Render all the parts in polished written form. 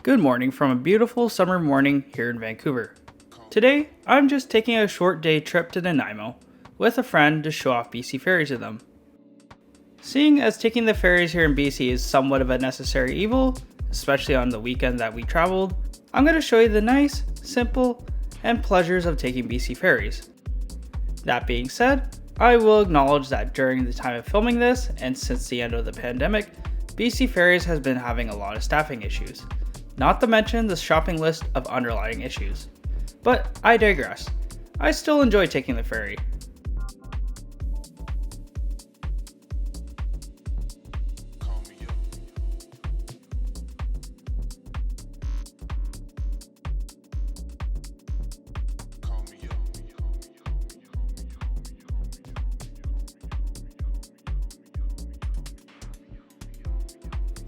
Good morning from a beautiful summer morning here in Vancouver. Today, I'm just taking a short day trip to Nanaimo with a friend to show off BC Ferries to them. Seeing as taking the ferries here in BC is somewhat of a necessary evil, especially on the weekend that we traveled, I'm going to show you the nice, simple, and pleasures of taking BC Ferries. That being said, I will acknowledge that during the time of filming this, and since the end of the pandemic, BC Ferries has been having a lot of staffing issues. Not to mention the shopping list of underlying issues. But I digress. I still enjoy taking the ferry.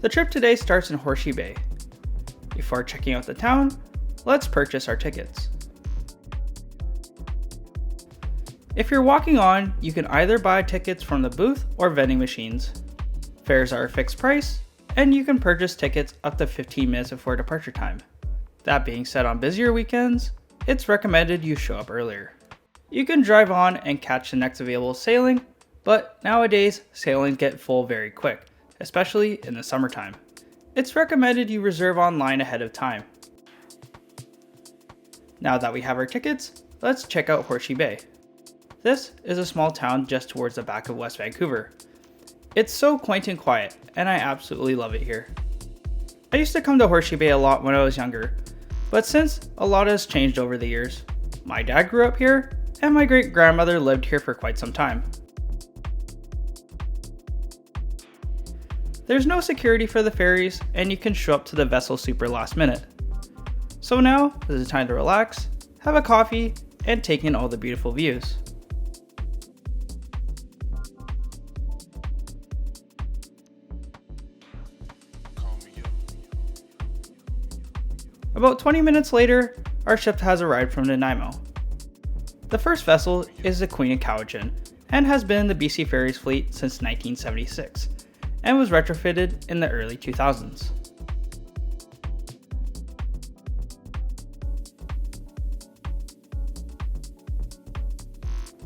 The trip today starts in Horseshoe Bay. Before checking out the town, let's purchase our tickets. If you're walking on, you can either buy tickets from the booth or vending machines. Fares are a fixed price, and you can purchase tickets up to 15 minutes before departure time. That being said, on busier weekends, it's recommended you show up earlier. You can drive on and catch the next available sailing, but nowadays sailings get full very quick, especially in the summertime. It's recommended you reserve online ahead of time. Now that we have our tickets, let's check out Horseshoe Bay. This is a small town just towards the back of West Vancouver. It's so quaint and quiet, and I absolutely love it here. I used to come to Horseshoe Bay a lot when I was younger, but since a lot has changed over the years, my dad grew up here, and my great-grandmother lived here for quite some time. There's no security for the ferries, and you can show up to the vessel super last minute. So now is the time to relax, have a coffee, and take in all the beautiful views. About 20 minutes later, our ship has arrived from Nanaimo. The first vessel is the Queen of Cowichan, and has been in the BC Ferries fleet since 1976. And was retrofitted in the early 2000s.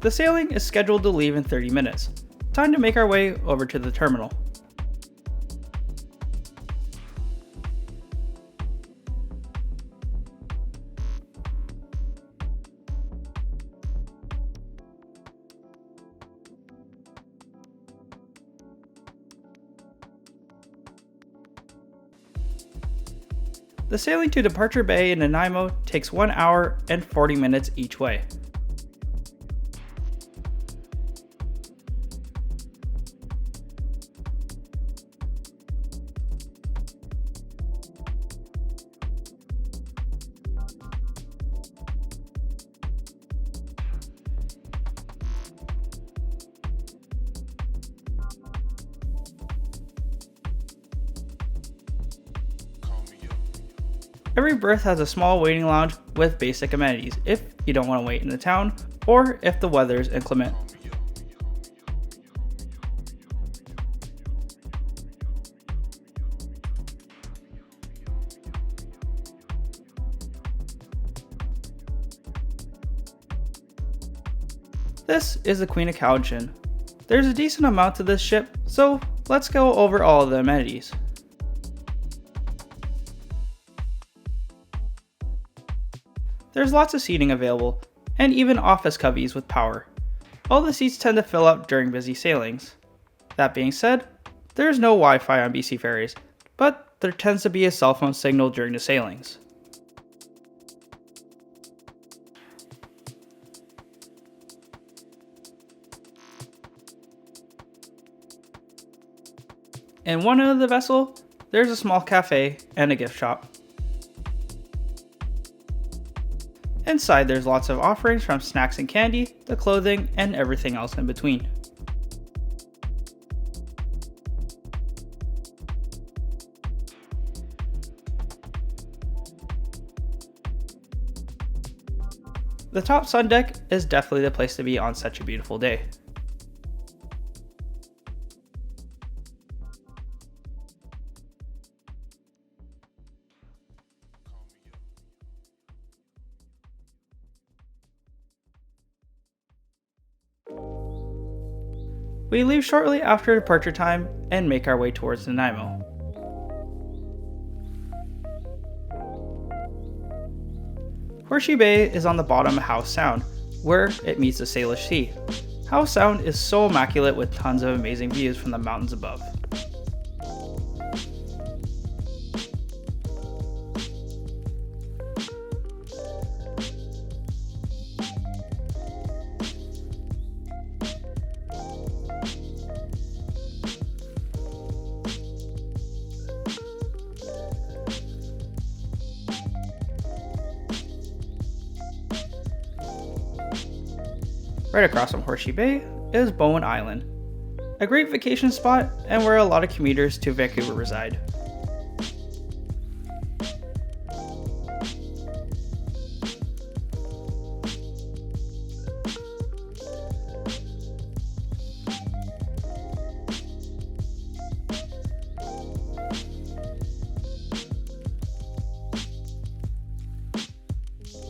The sailing is scheduled to leave in 30 minutes. Time to make our way over to the terminal. The sailing to Departure Bay in Nanaimo takes 1 hour and 40 minutes each way. Every berth has a small waiting lounge with basic amenities if you don't want to wait in the town or if the weather is inclement. This is the Queen of Cowichan. There's a decent amount to this ship, so let's go over all of the amenities. There's lots of seating available, and even office cubbies with power. All the seats tend to fill up during busy sailings. That being said, there is no Wi-Fi on BC Ferries, but there tends to be a cell phone signal during the sailings. In one end of the vessel, there's a small cafe and a gift shop. Inside there's lots of offerings from snacks and candy, to clothing, and everything else in between. The top sun deck is definitely the place to be on such a beautiful day. We leave shortly after departure time and make our way towards Nanaimo. Horseshoe Bay is on the bottom of Howe Sound, where it meets the Salish Sea. Howe Sound is so immaculate with tons of amazing views from the mountains above. Right across from Horseshoe Bay is Bowen Island, a great vacation spot and where a lot of commuters to Vancouver reside.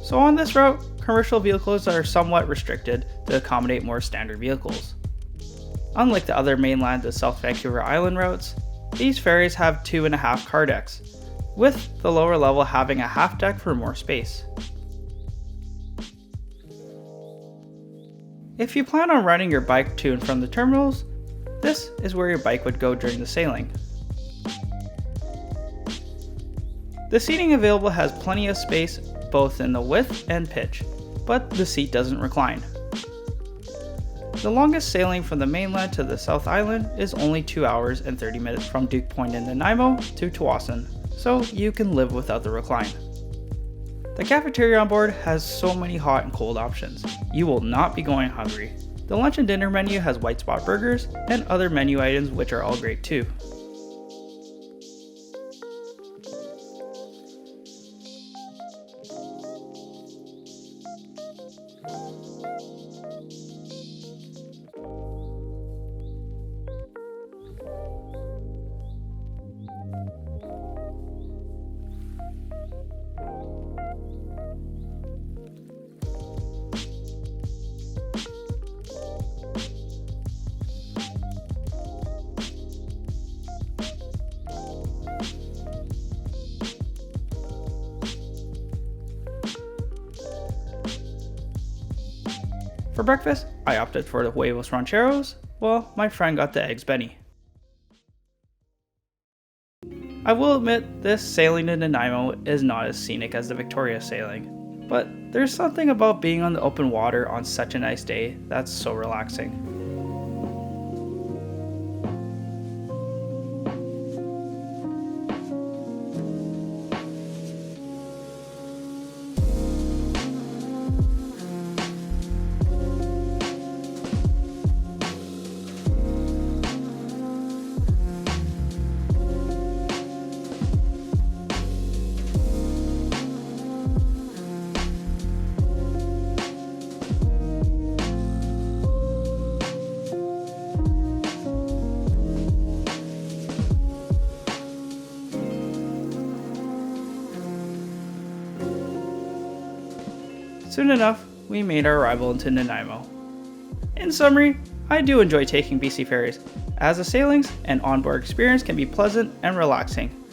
So on this route, commercial vehicles are somewhat restricted to accommodate more standard vehicles. Unlike the other mainland to South Vancouver Island routes, these ferries have 2.5 car decks, with the lower level having a half deck for more space. If you plan on riding your bike to and from the terminals, this is where your bike would go during the sailing. The seating available has plenty of space both in the width and pitch, but the seat doesn't recline. The longest sailing from the mainland to the South Island is only 2 hours and 30 minutes from Duke Point in Nanaimo to Tsawwassen, so you can live without the recline. The cafeteria on board has so many hot and cold options. You will not be going hungry. The lunch and dinner menu has white spot burgers and other menu items which are all great too. For breakfast, I opted for the huevos rancheros, while my friend got the eggs benny. I will admit this sailing to Nanaimo is not as scenic as the Victoria sailing, but there's something about being on the open water on such a nice day that's so relaxing. Soon enough, we made our arrival into Nanaimo. In summary, I do enjoy taking BC Ferries, as the sailings and onboard experience can be pleasant and relaxing.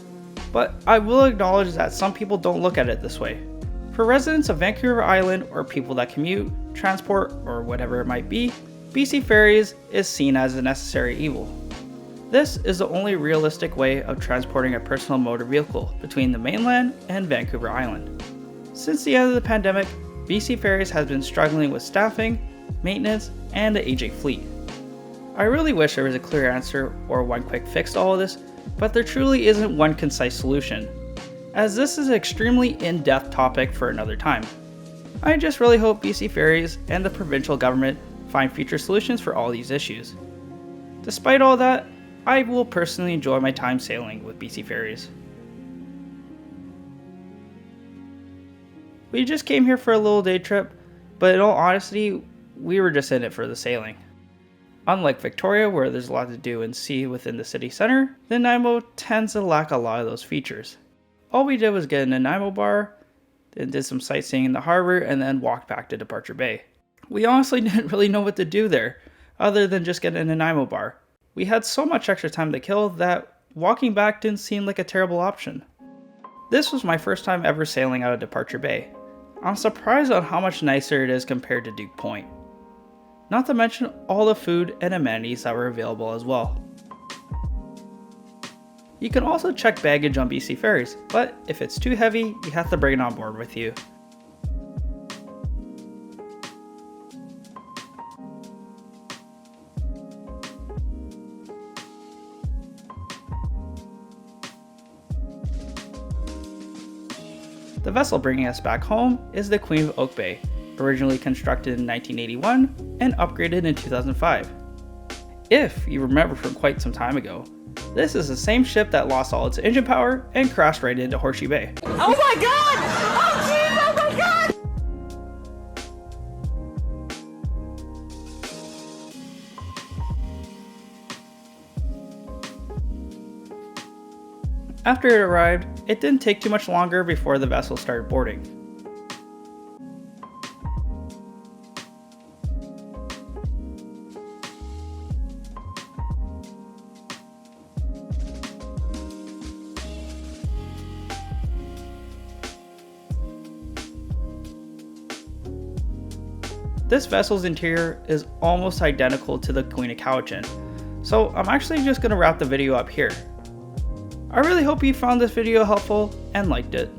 But I will acknowledge that some people don't look at it this way. For residents of Vancouver Island or people that commute, transport, or whatever it might be, BC Ferries is seen as a necessary evil. This is the only realistic way of transporting a personal motor vehicle between the mainland and Vancouver Island. Since the end of the pandemic, BC Ferries has been struggling with staffing, maintenance, and the aging fleet. I really wish there was a clear answer or one quick fix to all of this, but there truly isn't one concise solution, as this is an extremely in-depth topic for another time. I just really hope BC Ferries and the provincial government find future solutions for all these issues. Despite all that, I will personally enjoy my time sailing with BC Ferries. We just came here for a little day trip, but in all honesty, we were just in it for the sailing. Unlike Victoria, where there's a lot to do and see within the city center, Nanaimo tends to lack a lot of those features. All we did was get a Nanaimo bar, then did some sightseeing in the harbor, and then walked back to Departure Bay. We honestly didn't really know what to do there. other than just get a Nanaimo bar. We had so much extra time to kill that walking back didn't seem like a terrible option. This was my first time ever sailing out of Departure Bay. I'm surprised on how much nicer it is compared to Duke Point. Not to mention all the food and amenities that were available as well. You can also check baggage on BC Ferries, but if it's too heavy, you have to bring it on board with you. The vessel bringing us back home is the Queen of Oak Bay, originally constructed in 1981 and upgraded in 2005. If you remember from quite some time ago, this is the same ship that lost all its engine power and crashed right into Horseshoe Bay. Oh my god! Oh jeez, oh my god! After it arrived, it didn't take too much longer before the vessel started boarding. This vessel's interior is almost identical to the Queen of Cowichan, so I'm actually just going to wrap the video up here. I really hope you found this video helpful and liked it.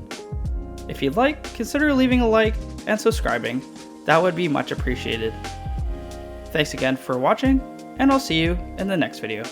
If you'd like, consider leaving a like and subscribing, that would be much appreciated. Thanks again for watching, and I'll see you in the next video.